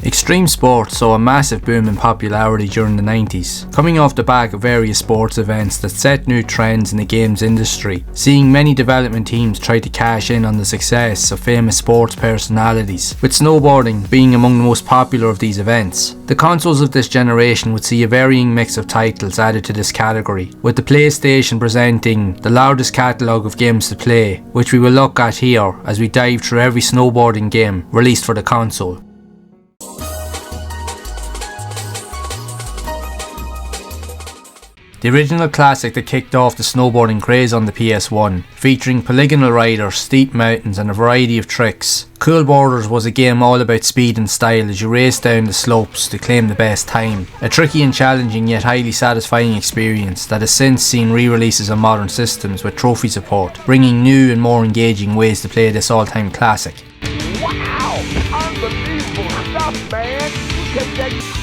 Extreme sports saw a massive boom in popularity during the 90s, coming off the back of various sports events that set new trends in the games industry, seeing many development teams try to cash in on the success of famous sports personalities, with snowboarding being among the most popular of these events. The consoles of this generation would see a varying mix of titles added to this category, with the PlayStation presenting the largest catalogue of games to play, which we will look at here as we dive through every snowboarding game released for the console. The original classic that kicked off the snowboarding craze on the PS1, featuring polygonal riders, steep mountains and a variety of tricks. Cool Borders was a game all about speed and style as you raced down the slopes to claim the best time. A tricky and challenging yet highly satisfying experience that has since seen re-releases on modern systems with trophy support, bringing new and more engaging ways to play this all-time classic. Wow! Unbelievable stuff, man! You kept that.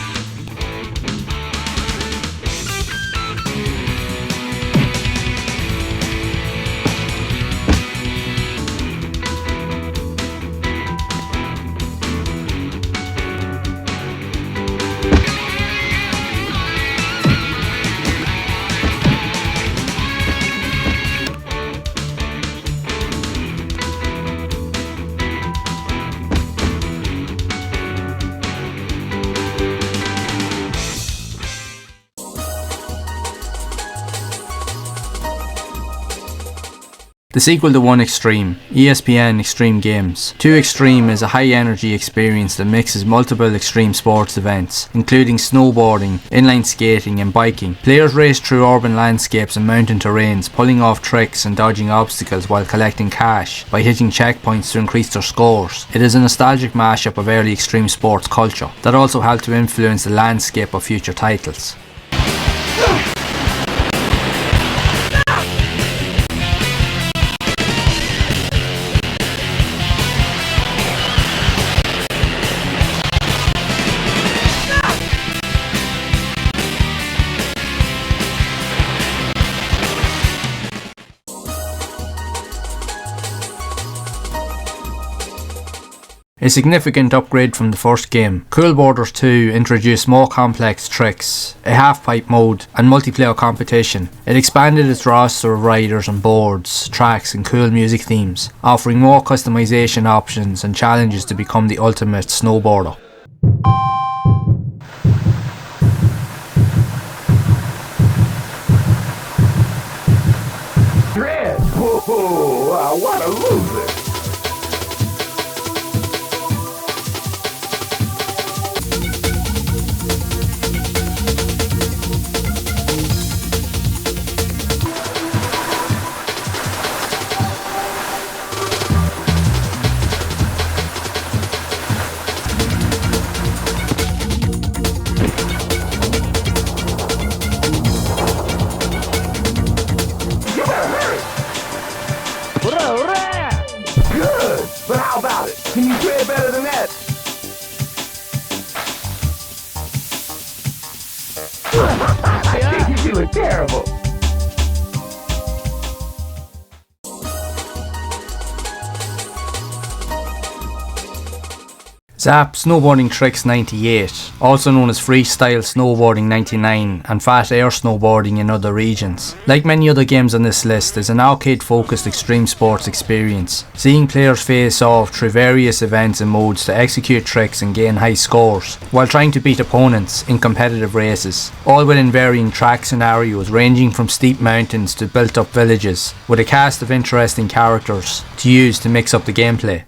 The sequel to One Extreme, ESPN Extreme Games. 2 Extreme is a high-energy experience that mixes multiple extreme sports events, including snowboarding, inline skating and biking. Players race through urban landscapes and mountain terrains, pulling off tricks and dodging obstacles while collecting cash by hitting checkpoints to increase their scores. It is a nostalgic mashup of early extreme sports culture that also helped to influence the landscape of future titles. A significant upgrade from the first game, Cool Borders 2 introduced more complex tricks, a half-pipe mode and multiplayer competition. It expanded its roster of riders and boards, tracks and cool music themes, offering more customization options and challenges to become the ultimate snowboarder. Dread! Whoa, I wanna lose it! Good, but how about it? Can you play better than that? You look terrible. Zap Snowboarding Tricks 98, also known as Freestyle Snowboarding 99 and Fat Air Snowboarding in other regions. Like many other games on this list, is an arcade-focused extreme sports experience, seeing players face off through various events and modes to execute tricks and gain high scores, while trying to beat opponents in competitive races, all within varying track scenarios ranging from steep mountains to built-up villages, with a cast of interesting characters to use to mix up the gameplay.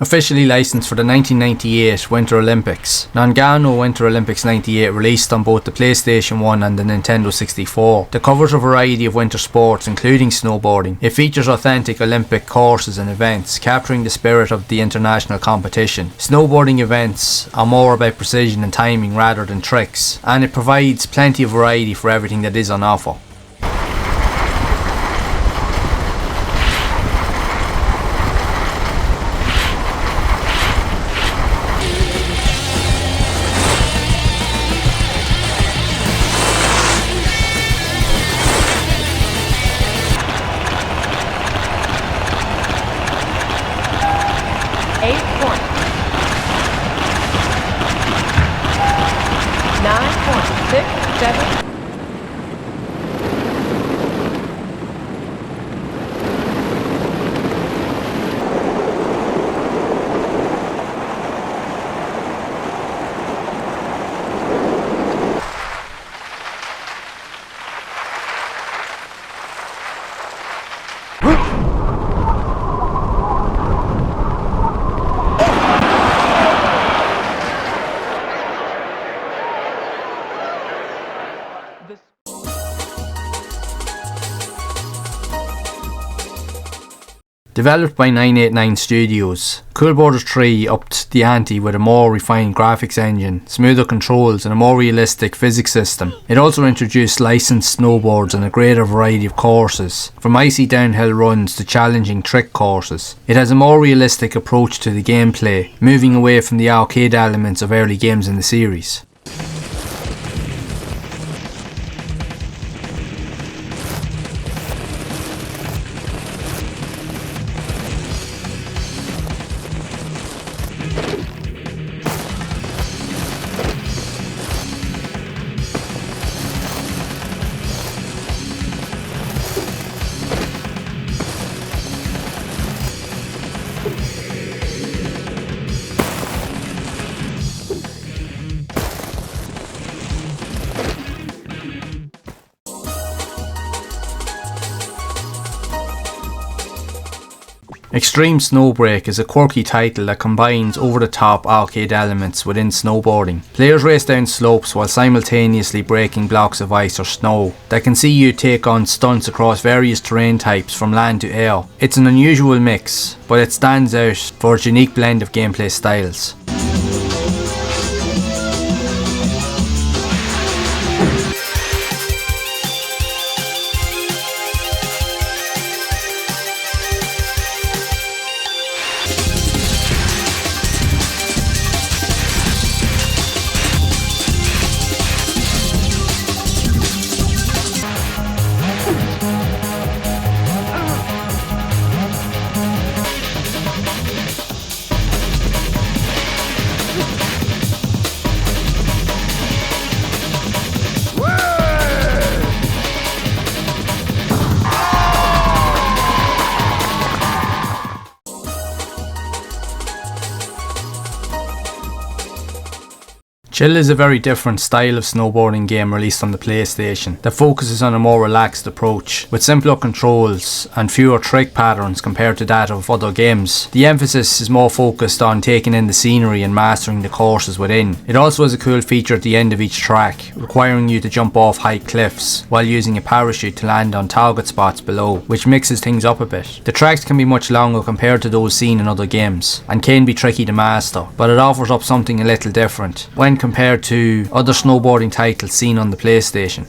Officially licensed for the 1998 Winter Olympics, Nagano Winter Olympics 98 released on both the PlayStation 1 and the Nintendo 64. It covers a variety of winter sports including snowboarding. It features authentic Olympic courses and events, capturing the spirit of the international competition. Snowboarding events are more about precision and timing rather than tricks, and it provides plenty of variety for everything that is on offer. Developed by 989 Studios, Cool Borders 3 upped the ante with a more refined graphics engine, smoother controls and a more realistic physics system. It also introduced licensed snowboards and a greater variety of courses, from icy downhill runs to challenging trick courses. It has a more realistic approach to the gameplay, moving away from the arcade elements of early games in the series. Extreme Snowbreak is a quirky title that combines over-the-top arcade elements within snowboarding. Players race down slopes while simultaneously breaking blocks of ice or snow that can see you take on stunts across various terrain types from land to air. It's an unusual mix, but it stands out for its unique blend of gameplay styles. Chill is a very different style of snowboarding game released on the PlayStation that focuses on a more relaxed approach, with simpler controls and fewer trick patterns compared to that of other games. The emphasis is more focused on taking in the scenery and mastering the courses within. It also has a cool feature at the end of each track, requiring you to jump off high cliffs while using a parachute to land on target spots below, which mixes things up a bit. The tracks can be much longer compared to those seen in other games, and can be tricky to master, but it offers up something a little different when compared to other snowboarding titles seen on the PlayStation.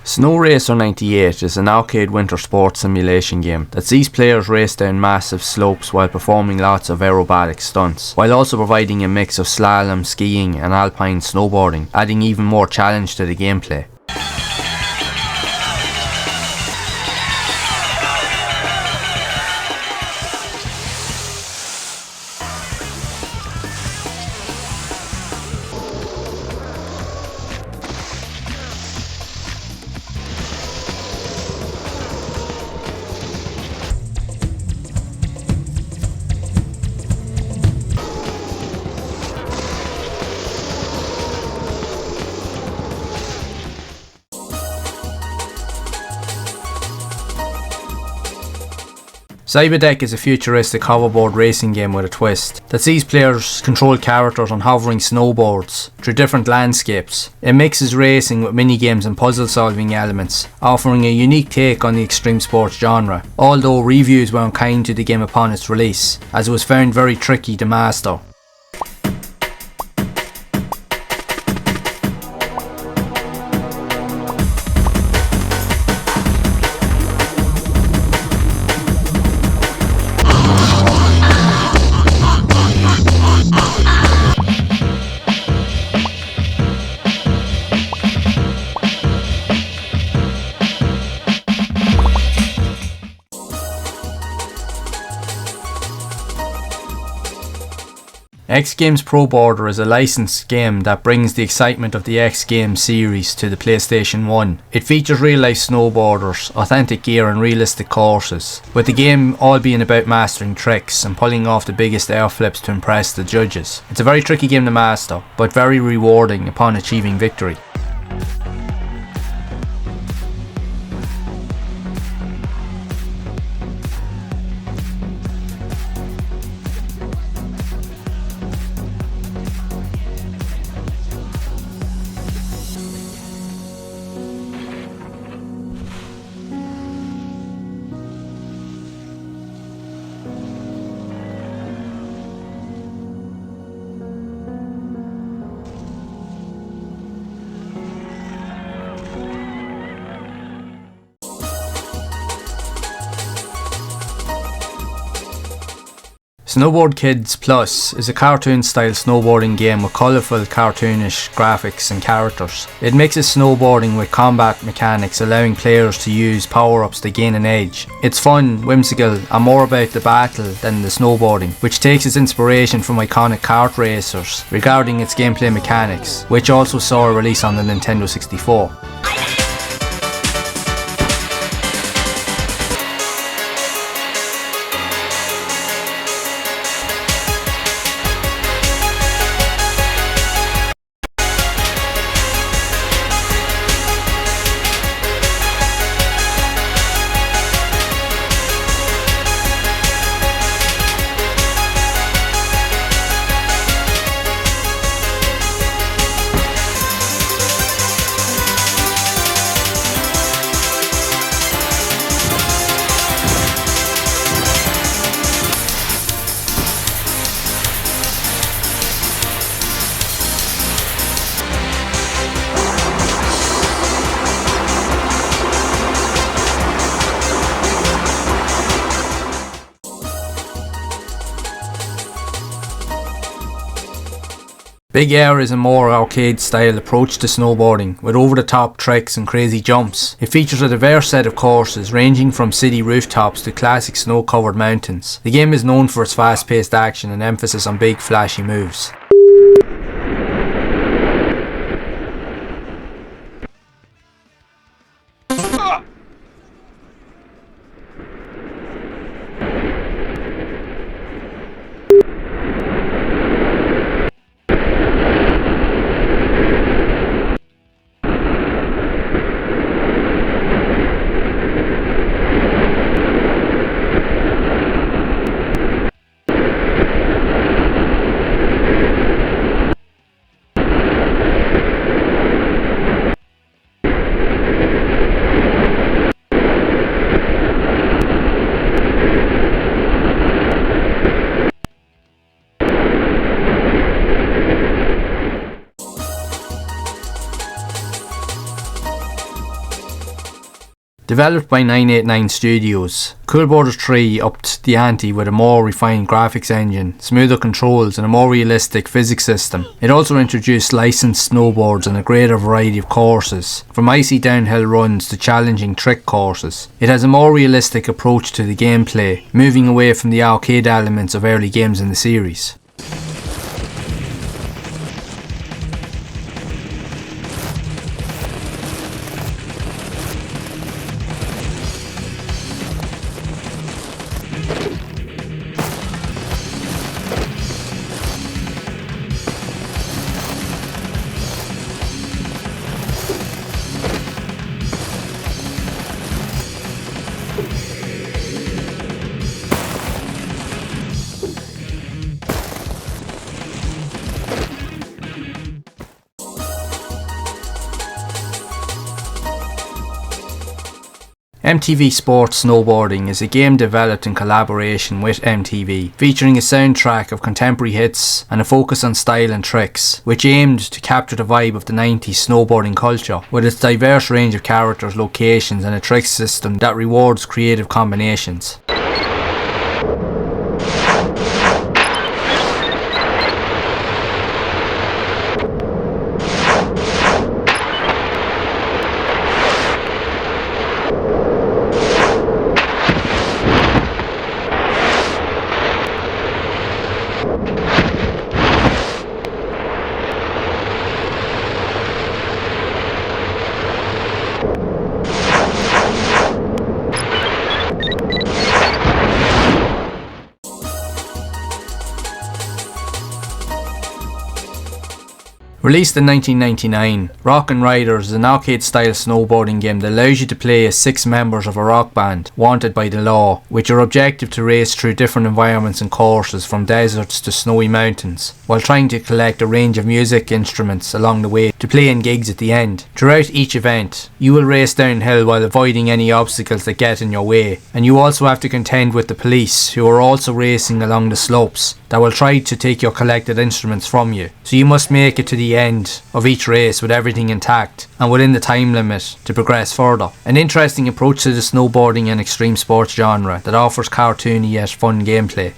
Snow Racer 98 is an arcade winter sports simulation game that sees players race down massive slopes while performing lots of aerobatic stunts, while also providing a mix of slalom, skiing and alpine snowboarding, adding even more challenge to the gameplay. Cyberdeck is a futuristic hoverboard racing game with a twist that sees players control characters on hovering snowboards through different landscapes. It mixes racing with minigames and puzzle solving elements, offering a unique take on the extreme sports genre, although reviews were unkind to the game upon its release, as it was found very tricky to master. X Games Pro Border is a licensed game that brings the excitement of the X Games series to the PlayStation 1. It features real-life snowboarders, authentic gear and realistic courses, with the game all being about mastering tricks and pulling off the biggest air flips to impress the judges. It's a very tricky game to master, but very rewarding upon achieving victory. Snowboard Kids Plus is a cartoon-style snowboarding game with colourful, cartoonish graphics and characters. It mixes snowboarding with combat mechanics, allowing players to use power-ups to gain an edge. It's fun, whimsical, and more about the battle than the snowboarding, which takes its inspiration from iconic kart racers regarding its gameplay mechanics, which also saw a release on the Nintendo 64. Big Air is a more arcade-style approach to snowboarding, with over-the-top tricks and crazy jumps. It features a diverse set of courses, ranging from city rooftops to classic snow-covered mountains. The game is known for its fast-paced action and emphasis on big, flashy moves. Developed by 989 Studios, Cool Borders 3 upped the ante with a more refined graphics engine, smoother controls and a more realistic physics system. It also introduced licensed snowboards and a greater variety of courses, from icy downhill runs to challenging trick courses. It has a more realistic approach to the gameplay, moving away from the arcade elements of early games in the series. MTV Sports Snowboarding is a game developed in collaboration with MTV, featuring a soundtrack of contemporary hits and a focus on style and tricks, which aimed to capture the vibe of the 90s snowboarding culture, with its diverse range of characters, locations and a trick system that rewards creative combinations. Released in 1999, Rockin' Riders is an arcade-style snowboarding game that allows you to play as 6 members of a rock band, wanted by the law, with your objective to race through different environments and courses from deserts to snowy mountains, while trying to collect a range of music instruments along the way to play in gigs at the end. Throughout each event, you will race downhill while avoiding any obstacles that get in your way, and you also have to contend with the police, who are also racing along the slopes, that will try to take your collected instruments from you. So you must make it to the end of each race with everything intact and within the time limit to progress further. An interesting approach to the snowboarding and extreme sports genre that offers cartoony yet fun gameplay.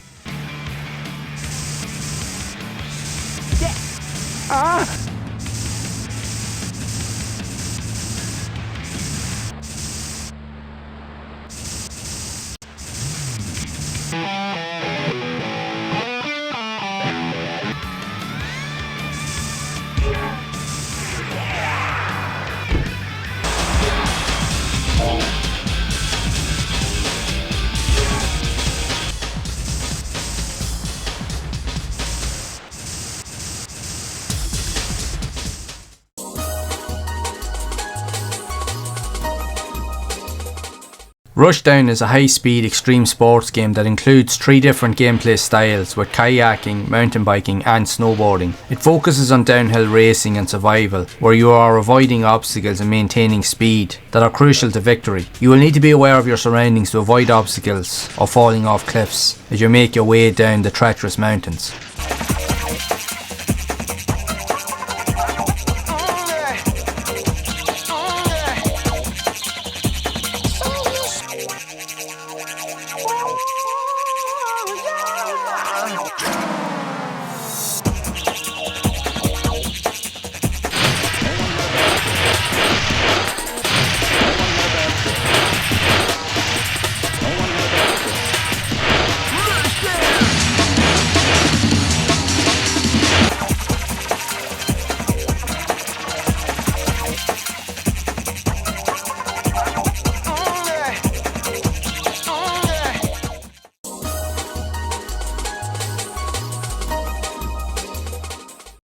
Rushdown is a high-speed extreme sports game that includes 3 different gameplay styles with kayaking, mountain biking and snowboarding. It focuses on downhill racing and survival, where you are avoiding obstacles and maintaining speed that are crucial to victory. You will need to be aware of your surroundings to avoid obstacles or falling off cliffs as you make your way down the treacherous mountains.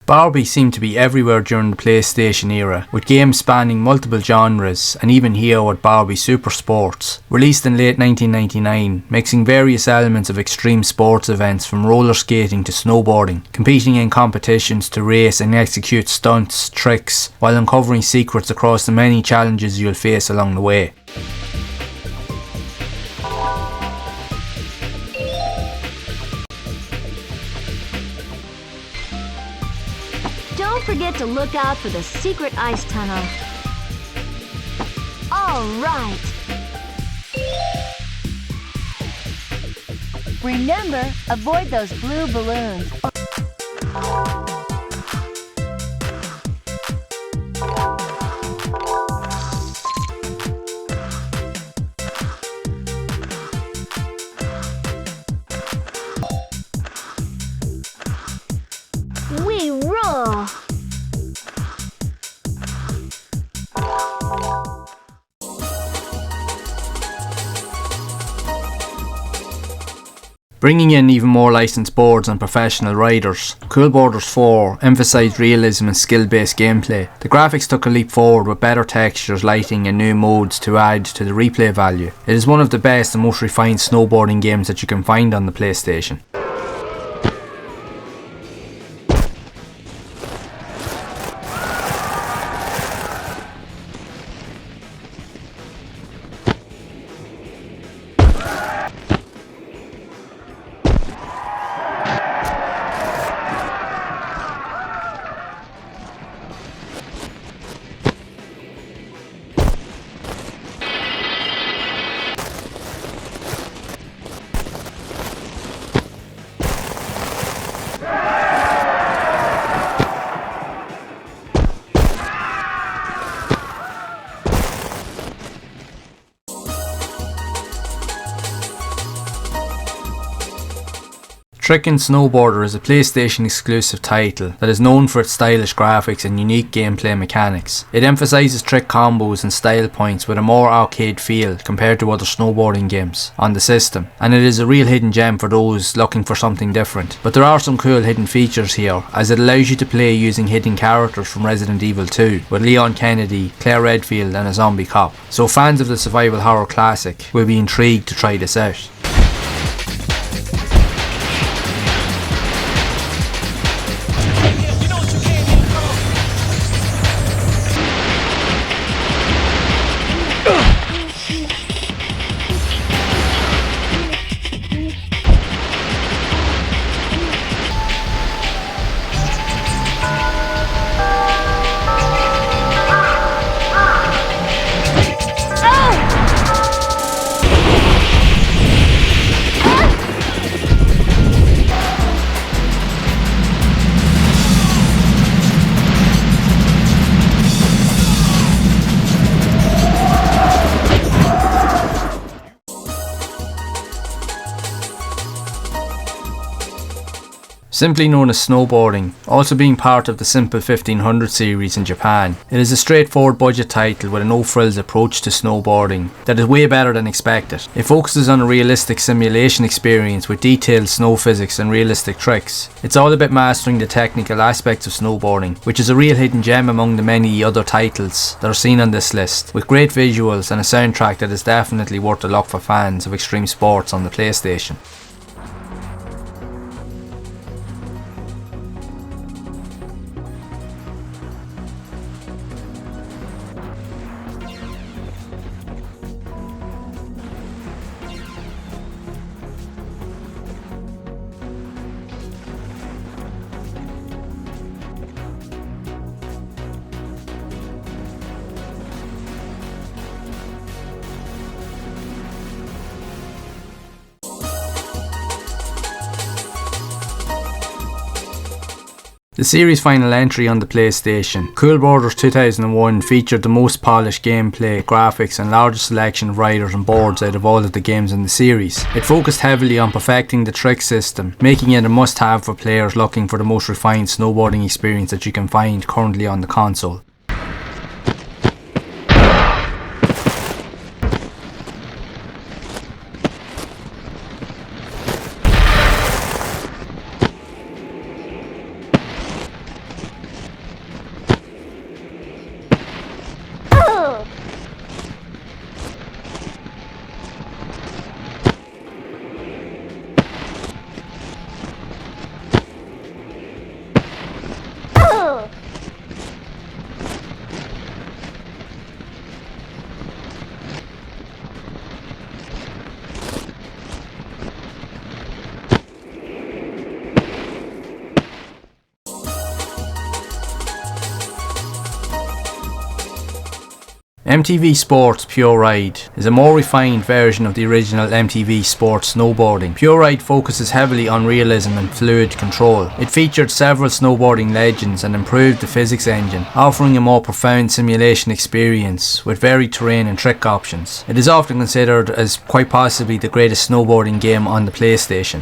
Barbie seemed to be everywhere during the PlayStation era, with games spanning multiple genres, and even here with Barbie Super Sports, released in late 1999, mixing various elements of extreme sports events from roller skating to snowboarding, competing in competitions to race and execute stunts, tricks, while uncovering secrets across the many challenges you'll face along the way. Don't forget to look out for the secret ice tunnel. All right. Remember, avoid those blue balloons. We roll! Bringing in even more licensed boards and professional riders, Cool Boarders 4 emphasised realism and skill-based gameplay. The graphics took a leap forward with better textures, lighting and new modes to add to the replay value. It is one of the best and most refined snowboarding games that you can find on the PlayStation. Trickin' Snowboarder is a PlayStation exclusive title that is known for its stylish graphics and unique gameplay mechanics. It emphasises trick combos and style points with a more arcade feel compared to other snowboarding games on the system, and it is a real hidden gem for those looking for something different. But there are some cool hidden features here, as it allows you to play using hidden characters from Resident Evil 2 with Leon Kennedy, Claire Redfield and a zombie cop. So fans of the survival horror classic will be intrigued to try this out. Simply known as Snowboarding, also being part of the Simple 1500 series in Japan, it is a straightforward budget title with a no-frills approach to snowboarding that is way better than expected. It focuses on a realistic simulation experience with detailed snow physics and realistic tricks. It's all about mastering the technical aspects of snowboarding, which is a real hidden gem among the many other titles that are seen on this list, with great visuals and a soundtrack that is definitely worth a look for fans of extreme sports on the PlayStation. The series' final entry on the PlayStation, Cool Borders 2001, featured the most polished gameplay, graphics and largest selection of riders and boards out of all of the games in the series. It focused heavily on perfecting the trick system, making it a must-have for players looking for the most refined snowboarding experience that you can find currently on the console. MTV Sports Pure Ride is a more refined version of the original MTV Sports Snowboarding. Pure Ride focuses heavily on realism and fluid control. It featured several snowboarding legends and improved the physics engine, offering a more profound simulation experience with varied terrain and trick options. It is often considered as quite possibly the greatest snowboarding game on the PlayStation.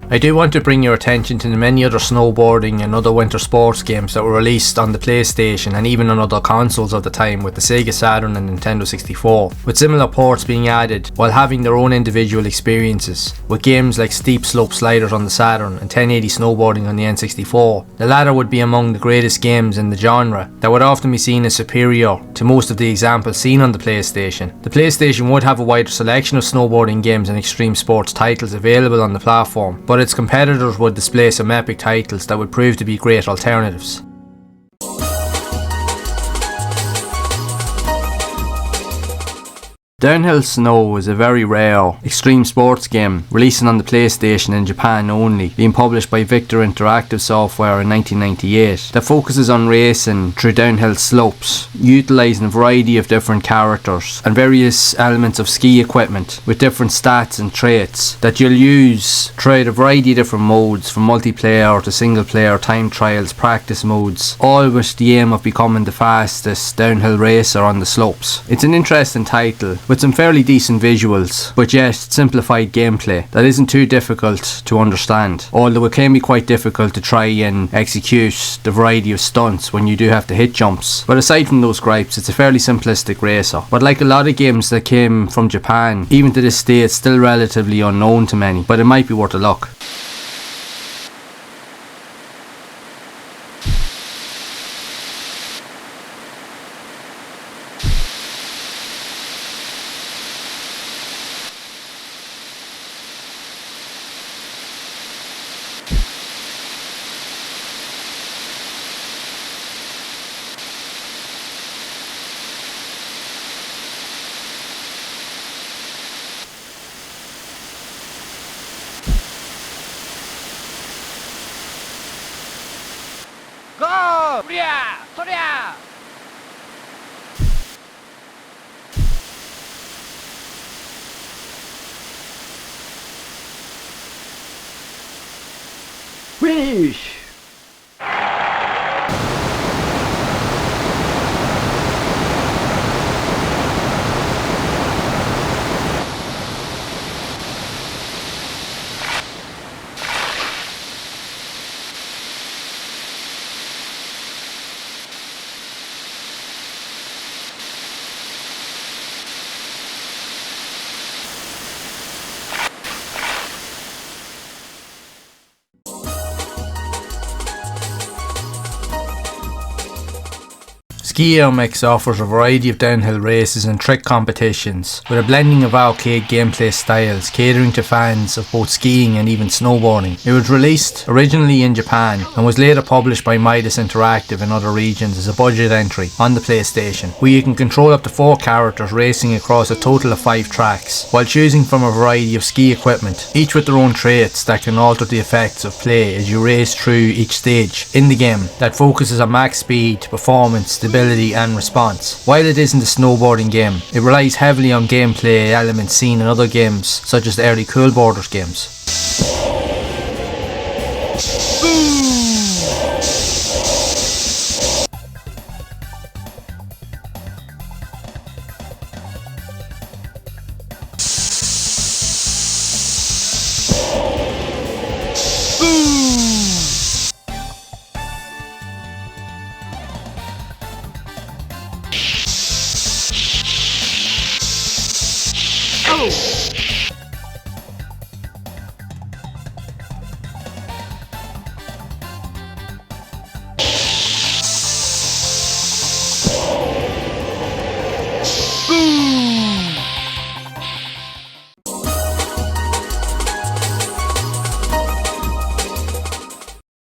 I do want to bring your attention to the many other snowboarding and other winter sports games that were released on the PlayStation and even on other consoles of the time, with the Sega Saturn and Nintendo 64, with similar ports being added while having their own individual experiences, with games like Steep Slope Sliders on the Saturn and 1080 Snowboarding on the N64. The latter would be among the greatest games in the genre that would often be seen as superior to most of the examples seen on the PlayStation. The PlayStation would have a wider selection of snowboarding games and extreme sports titles available on the platform, but its competitors would display some epic titles that would prove to be great alternatives. Downhill Snow is a very rare extreme sports game, releasing on the PlayStation in Japan only, being published by Victor Interactive Software in 1998, that focuses on racing through downhill slopes, utilising a variety of different characters and various elements of ski equipment with different stats and traits that you'll use throughout a variety of different modes, from multiplayer to single player, time trials, practice modes, all with the aim of becoming the fastest downhill racer on the slopes. It's an interesting title, with some fairly decent visuals, but yet simplified gameplay that isn't too difficult to understand, although it can be quite difficult to try and execute the variety of stunts when you do have to hit jumps. But aside from those gripes, it's a fairly simplistic racer. But like a lot of games that came from Japan, even to this day it's still relatively unknown to many, but it might be worth a look. Go! そりゃそりゃ Finish! Ski Air Mix offers a variety of downhill races and trick competitions, with a blending of arcade gameplay styles catering to fans of both skiing and even snowboarding. It was released originally in Japan and was later published by Midas Interactive in other regions as a budget entry on the PlayStation, where you can control up to 4 characters racing across a total of 5 tracks, while choosing from a variety of ski equipment, each with their own traits that can alter the effects of play as you race through each stage in the game, that focuses on max speed, performance, stability and response. While it isn't a snowboarding game, it relies heavily on gameplay elements seen in other games such as the early Cool Borders games.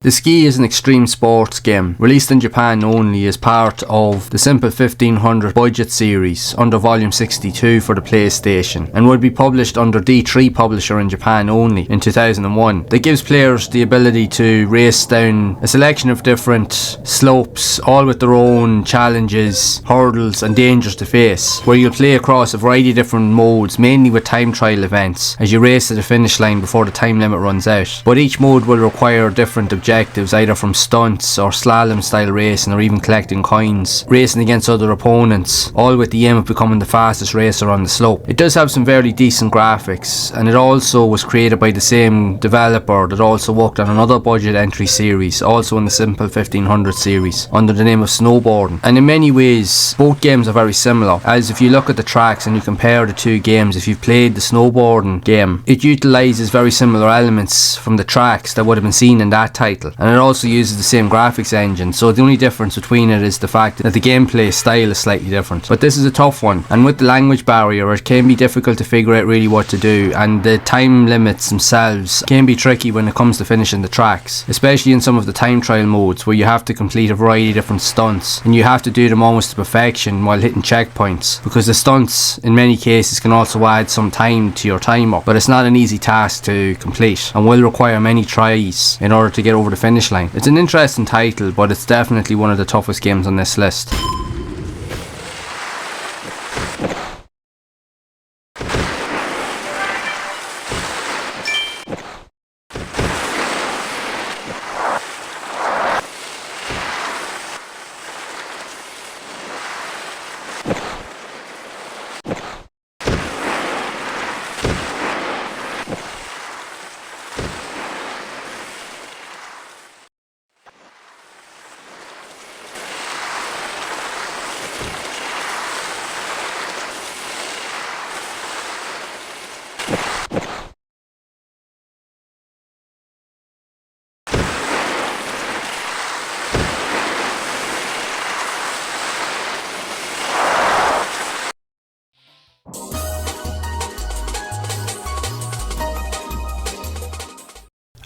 The Ski is an extreme sports game, released in Japan only as part of the Simple 1500 budget series under Volume 62 for the PlayStation, and would be published under D3 Publisher in Japan only in 2001. That gives players the ability to race down a selection of different slopes, all with their own challenges, hurdles and dangers to face, where you'll play across a variety of different modes, mainly with time trial events, as you race to the finish line before the time limit runs out. But each mode will require different objectives, either from stunts or slalom style racing, or even collecting coins, racing against other opponents, all with the aim of becoming the fastest racer on the slope. It does have some very decent graphics, and it also was created by the same developer that also worked on another budget entry series, also in the Simple 1500 series, under the name of Snowboarding. And in many ways, both games are very similar, as if you look at the tracks and you compare the two games, if you've played the Snowboarding game, it utilises very similar elements from the tracks that would have been seen in that title. fundamental, and it also uses the same graphics engine, so the only difference between it is the fact that the gameplay style is slightly different. But this is a tough one, and with the language barrier it can be difficult to figure out really what to do, and the time limits themselves can be tricky when it comes to finishing the tracks, especially in some of the time trial modes where you have to complete a variety of different stunts and you have to do them almost to perfection while hitting checkpoints, because the stunts in many cases can also add some time to your timer. But it's not an easy task to complete and will require many tries in order to get over the finish line. It's an interesting title, but it's definitely one of the toughest games on this list.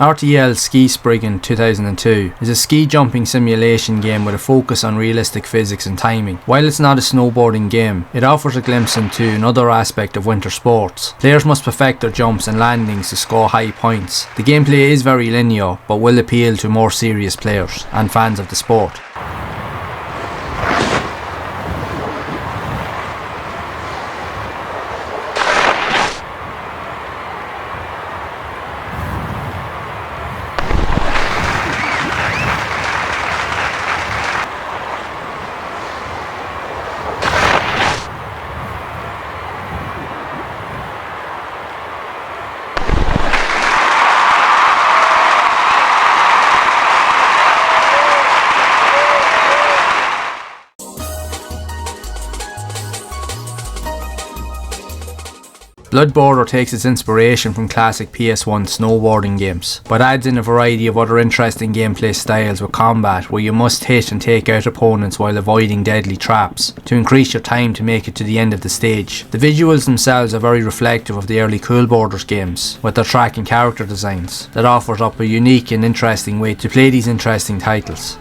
RTL Ski Spriggan 2002 is a ski jumping simulation game with a focus on realistic physics and timing. While it's not a snowboarding game, it offers a glimpse into another aspect of winter sports. Players must perfect their jumps and landings to score high points. The gameplay is very linear, but will appeal to more serious players and fans of the sport. Blood Border takes its inspiration from classic PS1 snowboarding games, but adds in a variety of other interesting gameplay styles with combat where you must hit and take out opponents while avoiding deadly traps to increase your time to make it to the end of the stage. The visuals themselves are very reflective of the early Cool Borders games, with their track and character designs that offers up a unique and interesting way to play these interesting titles.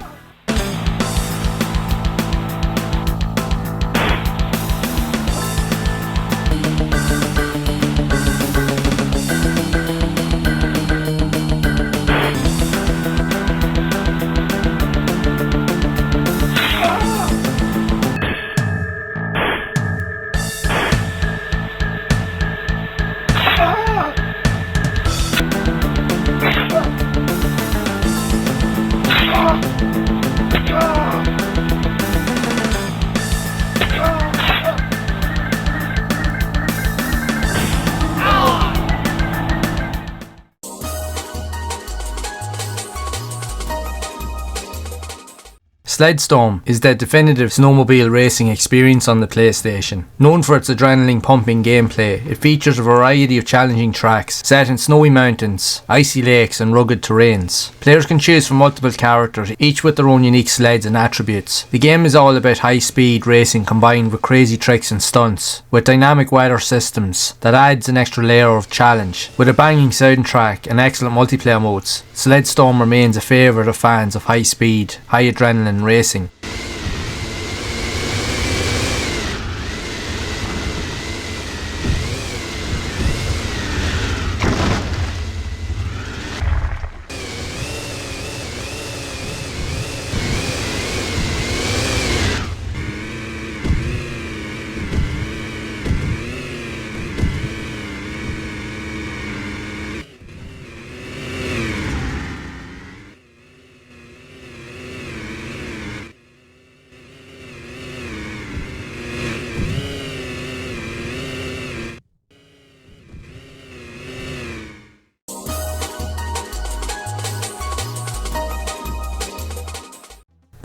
Sledstorm is the definitive snowmobile racing experience on the PlayStation. Known for its adrenaline-pumping gameplay, it features a variety of challenging tracks set in snowy mountains, icy lakes and rugged terrains. Players can choose from multiple characters, each with their own unique sleds and attributes. The game is all about high-speed racing combined with crazy tricks and stunts, with dynamic weather systems that adds an extra layer of challenge. With a banging soundtrack and excellent multiplayer modes, Sledstorm remains a favourite of fans of high-speed, high-adrenaline racing.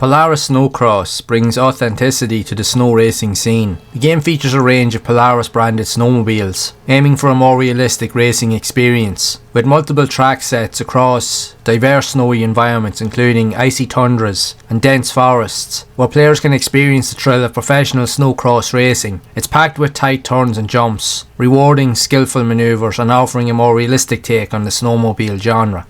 Polaris Snowcross brings authenticity to the snow racing scene. The game features a range of Polaris branded snowmobiles, aiming for a more realistic racing experience, with multiple track sets across diverse snowy environments including icy tundras and dense forests, where players can experience the thrill of professional snowcross racing. It's packed with tight turns and jumps, rewarding skillful manoeuvres and offering a more realistic take on the snowmobile genre.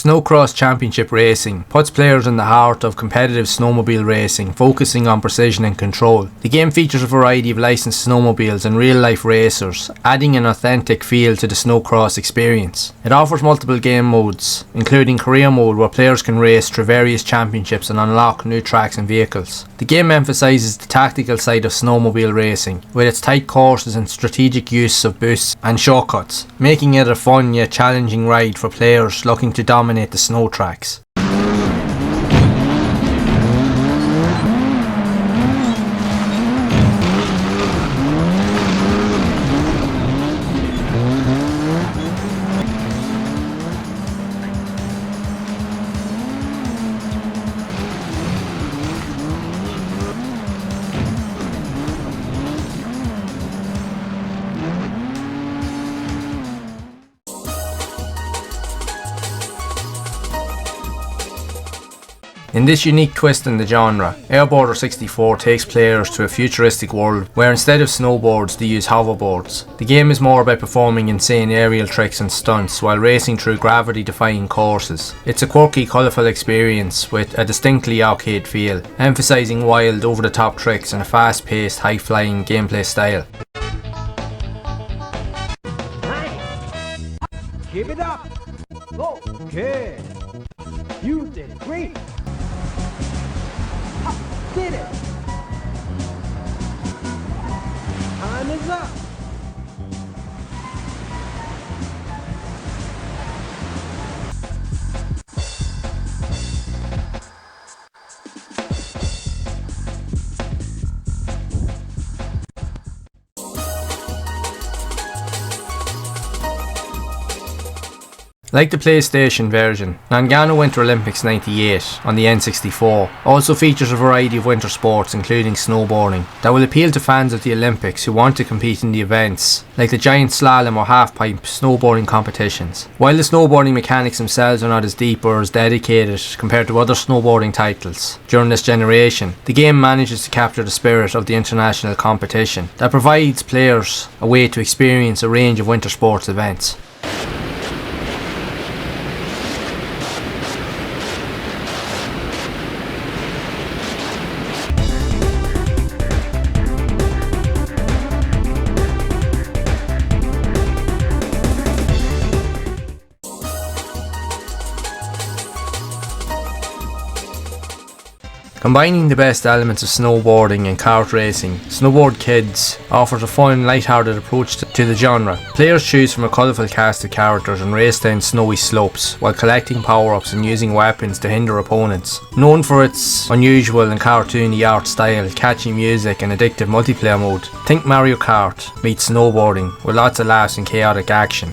Snowcross Championship Racing puts players in the heart of competitive snowmobile racing, focusing on precision and control. The game features a variety of licensed snowmobiles and real-life racers, adding an authentic feel to the Snowcross experience. It offers multiple game modes, including career mode where players can race through various championships and unlock new tracks and vehicles. The game emphasises the tactical side of snowmobile racing, with its tight courses and strategic use of boosts and shortcuts, making it a fun yet challenging ride for players looking to dominate the snow tracks. In this unique twist in the genre, Airboarder 64 takes players to a futuristic world where instead of snowboards they use hoverboards. The game is more about performing insane aerial tricks and stunts while racing through gravity-defying courses. It's a quirky, colourful experience with a distinctly arcade feel, emphasising wild, over-the-top tricks and a fast-paced, high-flying gameplay style. Nice. Keep it up. Okay. You did great. Did it. Time is up. Like the PlayStation version, Nagano Winter Olympics 98 on the N64 also features a variety of winter sports including snowboarding that will appeal to fans of the Olympics who want to compete in the events, like the giant slalom or half-pipe snowboarding competitions. While the snowboarding mechanics themselves are not as deep or as dedicated compared to other snowboarding titles during this generation, the game manages to capture the spirit of the international competition that provides players a way to experience a range of winter sports events. Combining the best elements of snowboarding and kart racing, Snowboard Kids offers a fun, light-hearted approach to the genre. Players choose from a colourful cast of characters and race down snowy slopes while collecting power-ups and using weapons to hinder opponents. Known for its unusual and cartoony art style, catchy music and addictive multiplayer mode, think Mario Kart meets snowboarding with lots of laughs and chaotic action.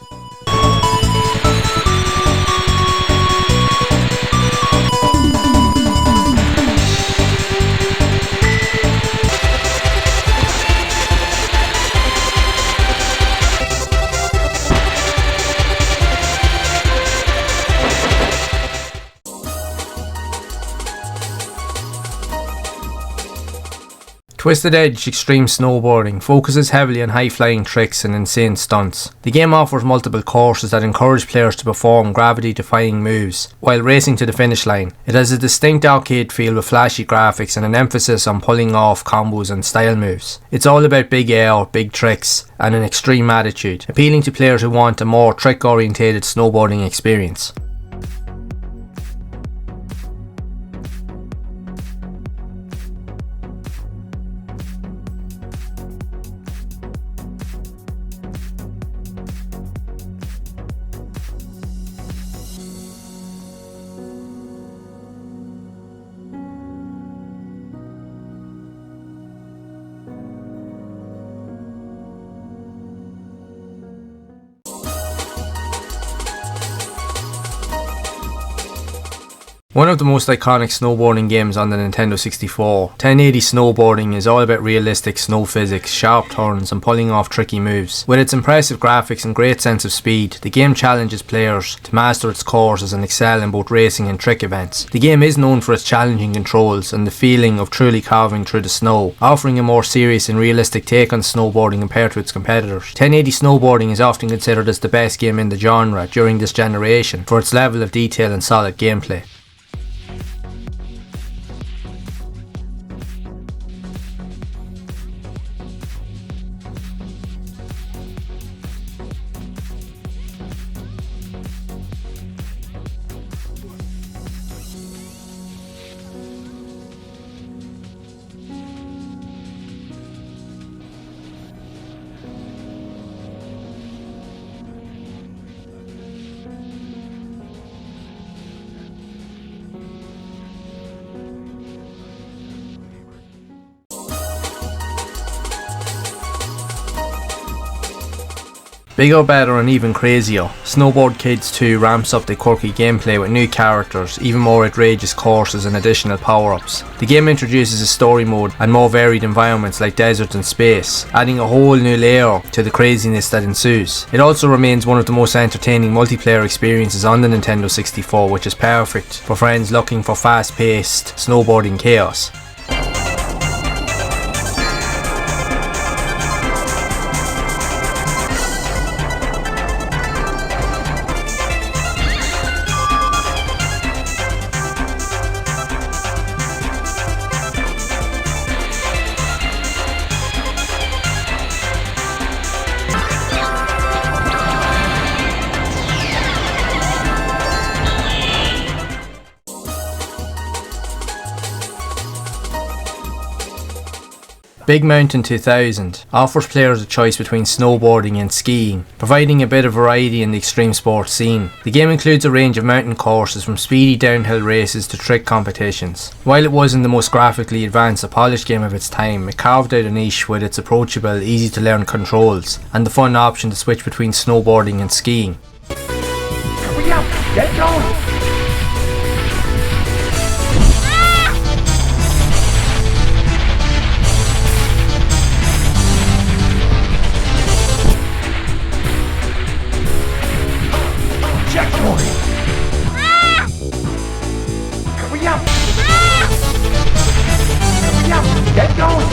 Twisted Edge Extreme Snowboarding focuses heavily on high-flying tricks and insane stunts. The game offers multiple courses that encourage players to perform gravity-defying moves while racing to the finish line. It has a distinct arcade feel with flashy graphics and an emphasis on pulling off combos and style moves. It's all about big air, big tricks, and an extreme attitude, appealing to players who want a more trick-orientated snowboarding experience. One of the most iconic snowboarding games on the Nintendo 64, 1080 Snowboarding is all about realistic snow physics, sharp turns and pulling off tricky moves. With its impressive graphics and great sense of speed, the game challenges players to master its courses and excel in both racing and trick events. The game is known for its challenging controls and the feeling of truly carving through the snow, offering a more serious and realistic take on snowboarding compared to its competitors. 1080 Snowboarding is often considered as the best game in the genre during this generation for its level of detail and solid gameplay. Bigger, better and even crazier, Snowboard Kids 2 ramps up the quirky gameplay with new characters, even more outrageous courses and additional power-ups. The game introduces a story mode and more varied environments like deserts and space, adding a whole new layer to the craziness that ensues. It also remains one of the most entertaining multiplayer experiences on the Nintendo 64, which is perfect for friends looking for fast-paced snowboarding chaos. Big Mountain 2000 offers players a choice between snowboarding and skiing, providing a bit of variety in the extreme sports scene. The game includes a range of mountain courses from speedy downhill races to trick competitions. While it wasn't the most graphically advanced or polished game of its time, it carved out a niche with its approachable, easy to learn controls and the fun option to switch between snowboarding and skiing. Hurry up! Get going! Checkpoint! Hurry up! Hurry up! Get going!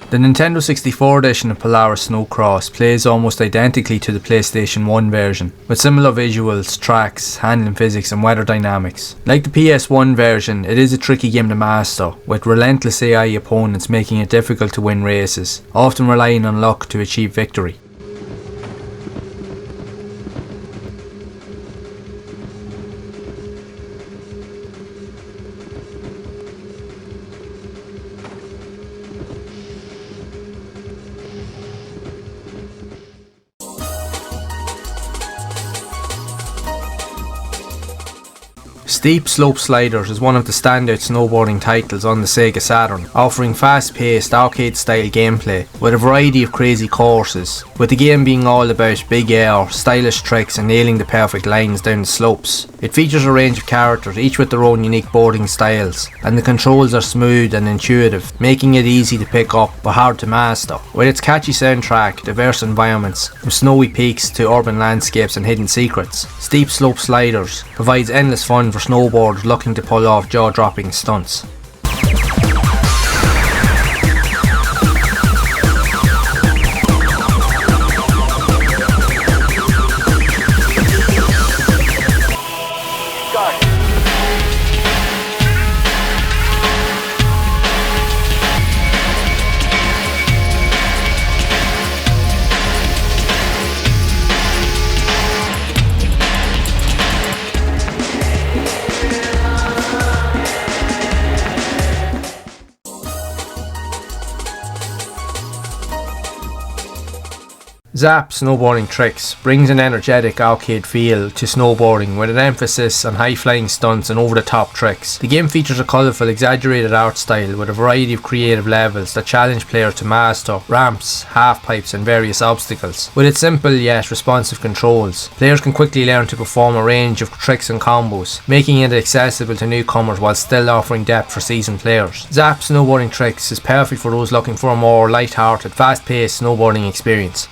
The Nintendo 64 edition of Polaris Snowcross plays almost identically to the PlayStation 1 version, with similar visuals, tracks, handling physics and weather dynamics. Like the PS1 version, it is a tricky game to master, with relentless AI opponents making it difficult to win races, often relying on luck to achieve victory. Steep Slope Sliders is one of the standout snowboarding titles on the Sega Saturn, offering fast-paced, arcade-style gameplay with a variety of crazy courses, with the game being all about big air, stylish tricks and nailing the perfect lines down the slopes. It features a range of characters, each with their own unique boarding styles, and the controls are smooth and intuitive, making it easy to pick up but hard to master. With its catchy soundtrack, diverse environments, from snowy peaks to urban landscapes and hidden secrets, Steep Slope Sliders provides endless fun for snowboarders looking to pull off jaw-dropping stunts. Zap Snowboarding Tricks brings an energetic arcade feel to snowboarding with an emphasis on high-flying stunts and over-the-top tricks. The game features a colourful, exaggerated art style with a variety of creative levels that challenge players to master ramps, half-pipes and various obstacles. With its simple yet responsive controls, players can quickly learn to perform a range of tricks and combos, making it accessible to newcomers while still offering depth for seasoned players. Zap Snowboarding Tricks is perfect for those looking for a more light-hearted, fast-paced snowboarding experience.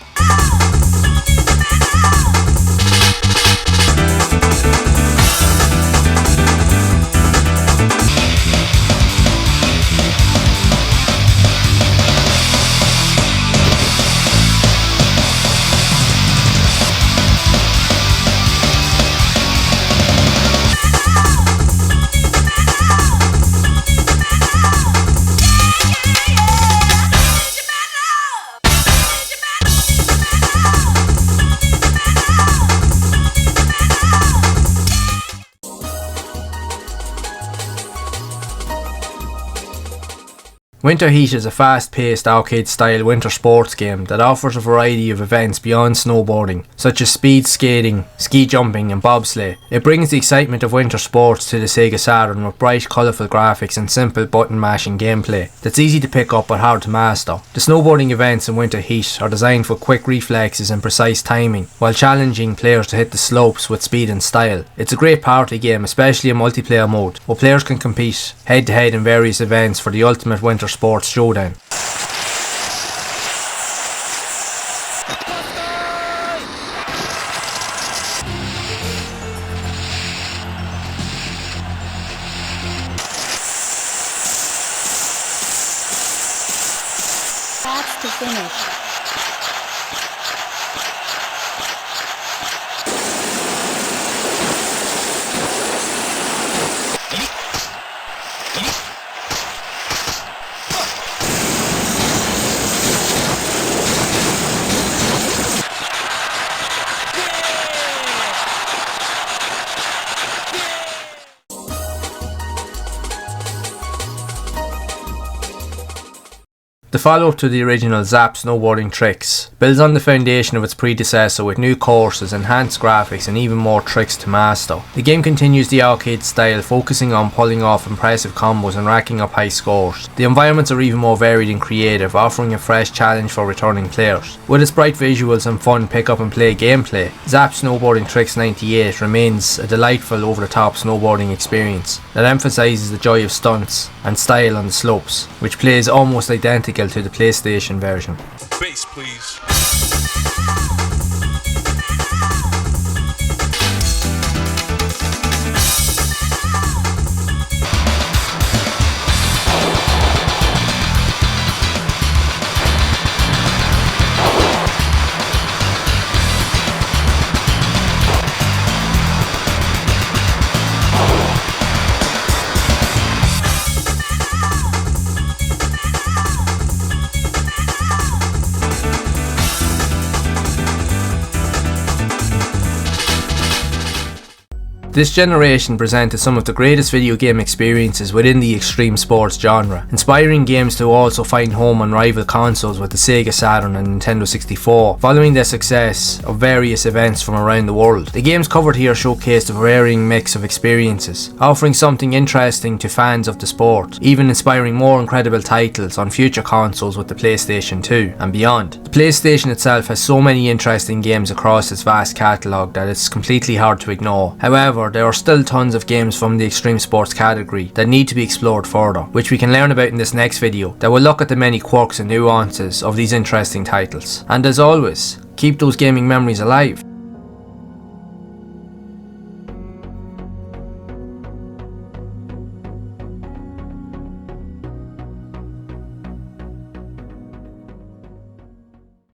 Winter Heat is a fast-paced arcade-style winter sports game that offers a variety of events beyond snowboarding, such as speed skating, ski jumping and bobsleigh. It brings the excitement of winter sports to the Sega Saturn with bright, colourful graphics and simple button-mashing gameplay that's easy to pick up but hard to master. The snowboarding events in Winter Heat are designed for quick reflexes and precise timing, while challenging players to hit the slopes with speed and style. It's a great party game, especially in multiplayer mode, where players can compete head-to-head in various events for the ultimate winter sports showdown. That's to finish. The follow-up to the original Zap Snowboarding Tricks builds on the foundation of its predecessor with new courses, enhanced graphics and even more tricks to master. The game continues the arcade style, focusing on pulling off impressive combos and racking up high scores. The environments are even more varied and creative, offering a fresh challenge for returning players. With its bright visuals and fun pick up and play gameplay, Zap Snowboarding Tricks 98 remains a delightful over-the-top snowboarding experience that emphasises the joy of stunts and style on the slopes, which plays almost identical to the PlayStation version. Bass, please. This generation presented some of the greatest video game experiences within the extreme sports genre, inspiring games to also find home on rival consoles with the Sega Saturn and Nintendo 64, following the success of various events from around the world. The games covered here showcased a varying mix of experiences, offering something interesting to fans of the sport, even inspiring more incredible titles on future consoles with the PlayStation 2 and beyond. The PlayStation itself has so many interesting games across its vast catalogue that it's completely hard to ignore. However, there are still tons of games from the extreme sports category that need to be explored further, which we can learn about in this next video that will look at the many quirks and nuances of these interesting titles. And as always, keep those gaming memories alive.